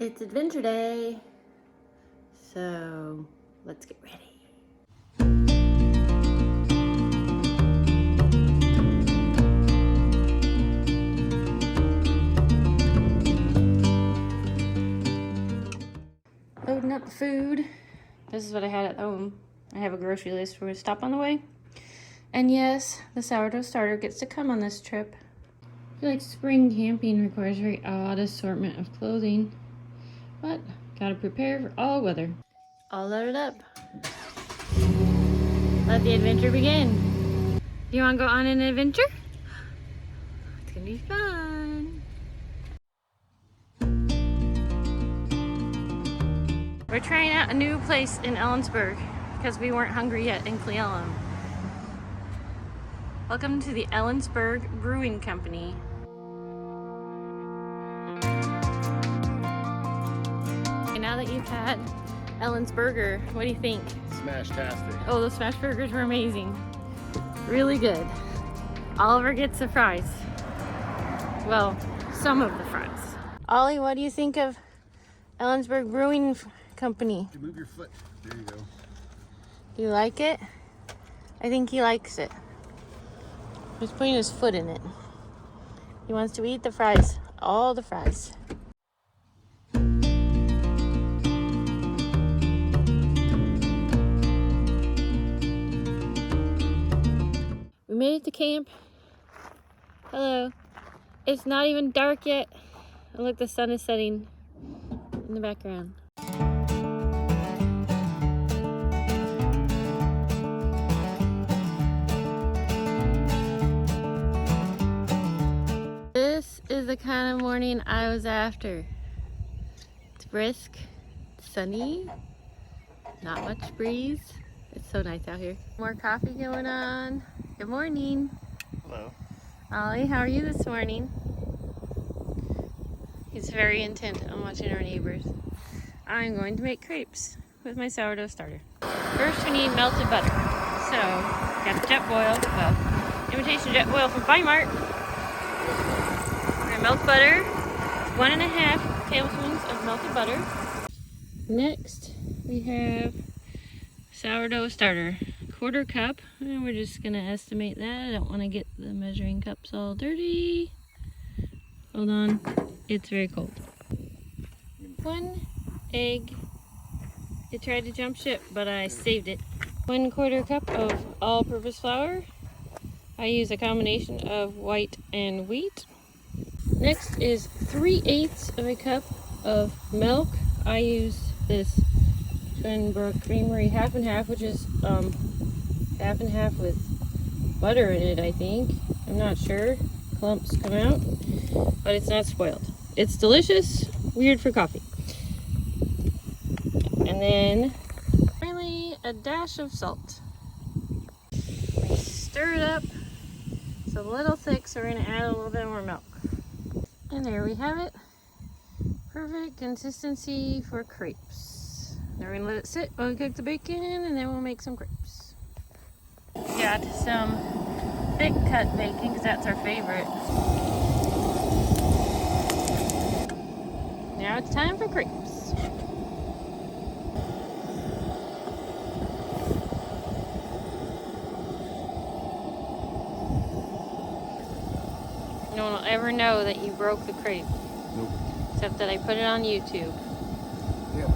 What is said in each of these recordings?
It's adventure day, so let's get ready. Loading up the food. This is what I had at home. I have a grocery list for a stop on the way. And yes, the sourdough starter gets to come on this trip. I feel like spring camping requires a very odd assortment of clothing, but gotta prepare for all weather. All loaded up. Let the adventure begin. You wanna go on an adventure? It's gonna be fun. We're trying out a new place in Ellensburg because we weren't hungry yet in Cle Elum. Welcome to the Ellensburg Brewing Company. And now that you've had Ellen's Burger, what do you think? Smash-tastic. Oh, those smash burgers were amazing. Really good. Oliver gets the fries. Well, some of the fries. Ollie, what do you think of Ellensburg Brewing Company? You move your foot. There you go. Do you like it? I think he likes it. He's putting his foot in it. He wants to eat the fries. All the fries. We made it to camp. Hello. It's not even dark yet. And look, the sun is setting in the background. This is the kind of morning I was after. It's brisk, sunny, not much breeze. It's so nice out here. More coffee going on. Good morning. Hello. Ollie, how are you this morning? He's very intent on watching our neighbors. I'm going to make crepes with my sourdough starter. First we need melted butter. So, got the Jetboil, well, imitation Jetboil from Fine-Mart. We're gonna melt butter, 1.5 tablespoons of melted butter. Next, we have sourdough starter, 1/4 cup. And we're just gonna estimate that. I don't want to get the measuring cups all dirty. Hold on, it's very cold. 1 egg. It tried to jump ship, but I saved it. 1/4 cup of all-purpose flour. I use a combination of white and wheat. Next is 3/8 of a cup of milk. I use this Twinbrook Creamery half and half, which is half and half with butter in it, I think. I'm not sure. Clumps come out, but it's not spoiled. It's delicious, weird for coffee. And then finally a dash of salt. We stir it up. It's a little thick, so we're gonna add a little bit more milk. And there we have it. Perfect consistency for crepes. Now we're gonna let it sit while we cook the bacon, and then we'll make some crepes. Got some thick cut bacon, because that's our favorite. Now it's time for crepes. No one will ever know that you broke the crepe. Nope. Except that I put it on YouTube. Yeah.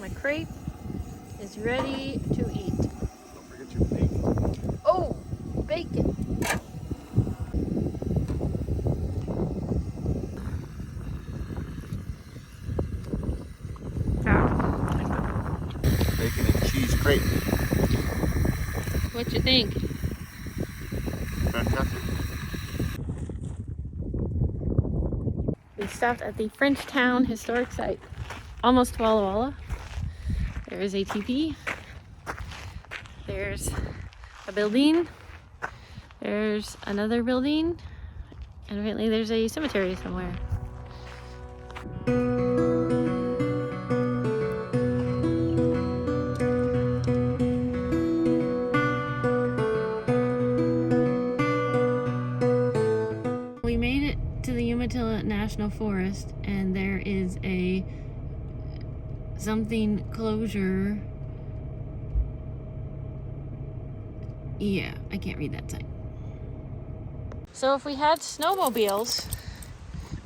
My crepe is ready to eat. Don't forget your bacon. Oh, bacon. Bacon and cheese crepe. What you think? Fantastic. We stopped at the Frenchtown Historic Site, almost to Walla Walla. There is a teepee. There's a building. There's another building. And apparently there's a cemetery somewhere. national forest, and there is a something closure. Yeah, I can't read that sign. So if we had snowmobiles,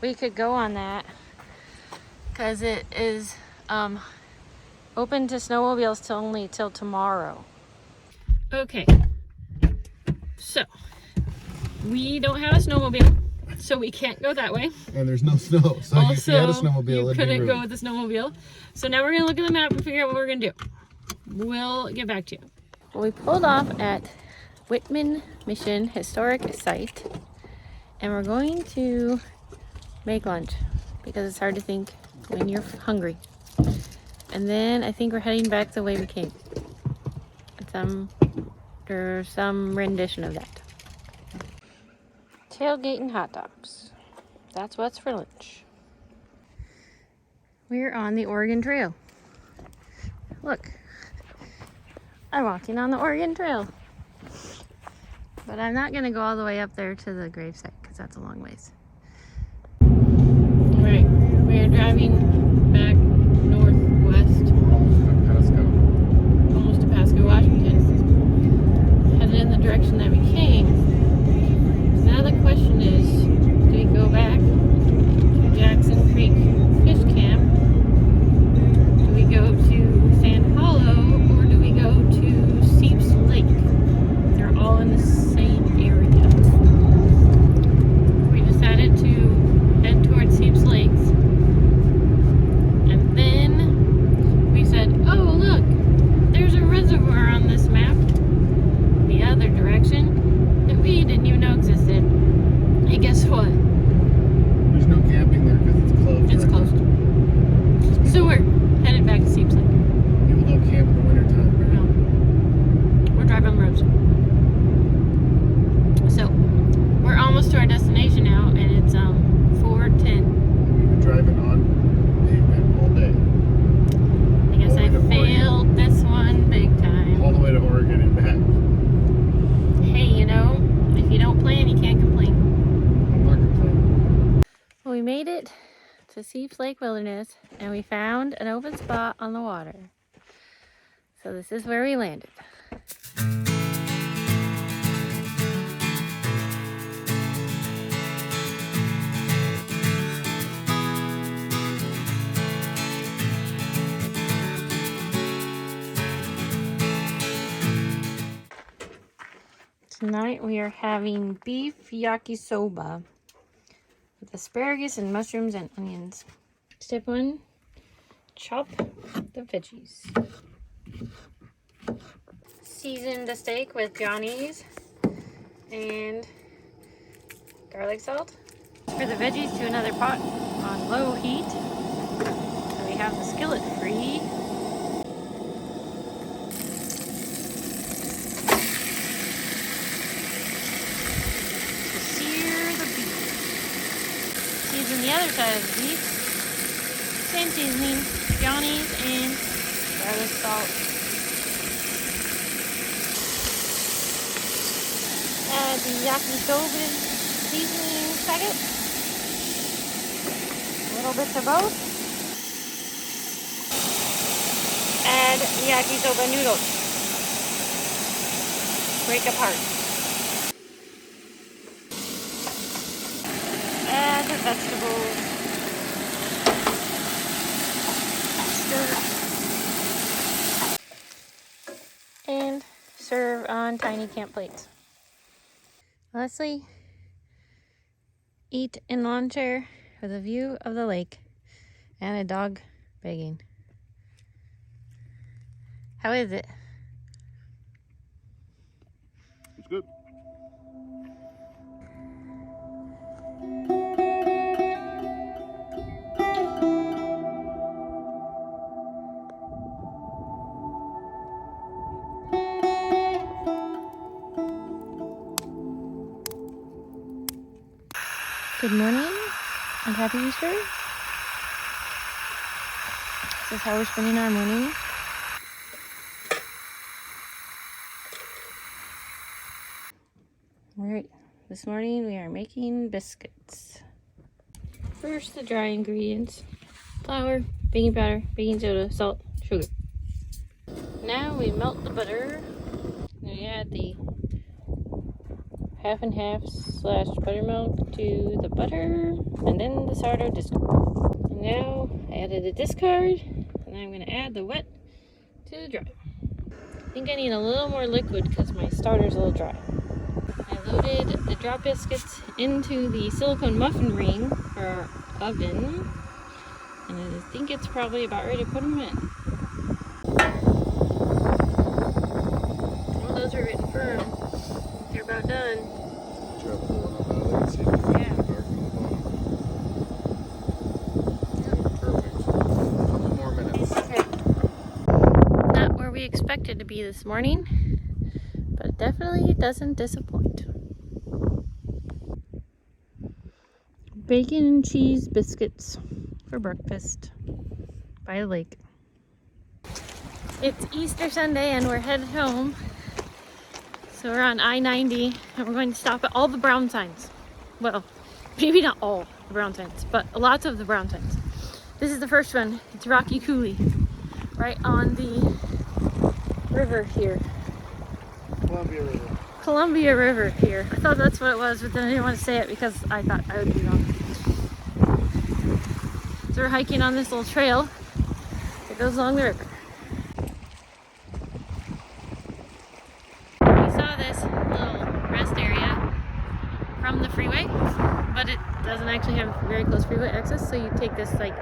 we could go on that because it is open to snowmobiles till tomorrow. Okay, so we don't have a snowmobile, so we can't go that way. And there's no snow, so Also, if you had a snowmobile, you it'd be couldn't rude. go with the snowmobile. So now we're gonna look at the map and figure out what we're gonna do. We'll get back to you. Well, we pulled off at Whitman Mission Historic Site, and we're going to make lunch because it's hard to think when you're hungry. And then I think we're heading back the way we came. Or some rendition of that. Tailgate and hot dogs. That's what's for lunch. We're on the Oregon Trail. Look, I'm walking on the Oregon Trail. But I'm not gonna go all the way up there to the gravesite because that's a long ways. Right, we're driving back northwest, almost to Pasco, Washington. Headed in the direction that we came. So now the question is, do we go back to Jackson Creek Fish Camp? Do we go to Sand Hollow, or do we go to Seeps Lake? They're all in the same area. We decided to head towards Seeps Lake. And then we said, oh look, there's a reservoir on this map. The other direction that we didn't even know existed. And guess what? There's no camping there because it's closed. It's closed. So we're headed back to Seeps Lake. People don't camp in the wintertime. No. We're driving on the roads. So we're almost to our destination now, and it's 4:10. We've been driving on pavement all day. I guess I failed this one big time. All the way to Oregon and back. Hey, you know, if you don't plan, you can't complain. I'm not complaining. Well, we made it to Seeps Lake Wilderness, and we found an open spot on the water. So this is where we landed. Tonight we are having beef yakisoba with asparagus and mushrooms and onions. Step 1, chop the veggies. Season the steak with Johnny's and garlic salt. For the veggies to another pot on low heat. So we have the skillet free. Season the other side of the beef. Same seasoning, Johnny's and garlic salt. Add the yakisoba seasoning packet. A little bit of both. Add the yakisoba noodles. Break apart. Add the vegetables. Stir. And serve on tiny camp plates. Leslie, eat in lawn chair with a view of the lake and a dog begging. How is it? It's good. Good morning and happy Easter. This is how we're spending our morning. Alright, this morning we are making biscuits. First, the dry ingredients: flour, baking powder, baking soda, salt, sugar. Now we melt the butter. Then we add the half and half / buttermilk to the butter, and then the sourdough discard. And now I added the discard, and I'm going to add the wet to the dry. I think I need a little more liquid because my starter's a little dry. I loaded the drop biscuits into the silicone muffin ring for our oven, and I think it's probably about ready to put them in. Well, those are getting firm. They're about done. Try pulling them out of there and see if you Yeah. can dark on the bottom. Perfect. A couple more minutes. Okay. Not where we expected to be this morning, but it definitely doesn't disappoint. Bacon and cheese biscuits for breakfast by the lake. It's Easter Sunday and we're headed home. So we're on I-90 and we're going to stop at all the brown signs. Well, maybe not all the brown signs, but lots of the brown signs. This is the first one. It's Rocky Coulee, right on the river here. Columbia River. Columbia River here. I thought that's what it was, but then I didn't want to say it because I thought I would be wrong. So we're hiking on this little trail that goes along the river. We saw this little rest area from the freeway, but it doesn't actually have very close freeway access, so you take this like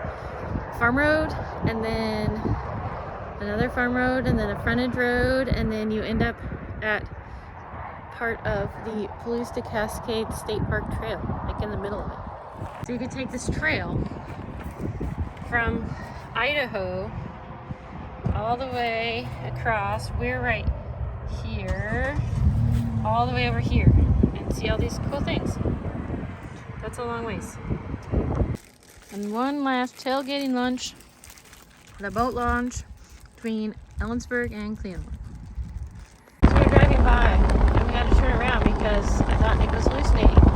farm road and then another farm road and then a frontage road, and then you end up at part of the Palouse Cascade State Park Trail, like in the middle of it. So you could take this trail from Idaho all the way across. We're right here, all the way over here, and see all these cool things. That's a long ways. And one last tailgating lunch, the boat launch between Ellensburg and Cleveland. So we're driving by, and we had to turn around because I thought Nick was hallucinating.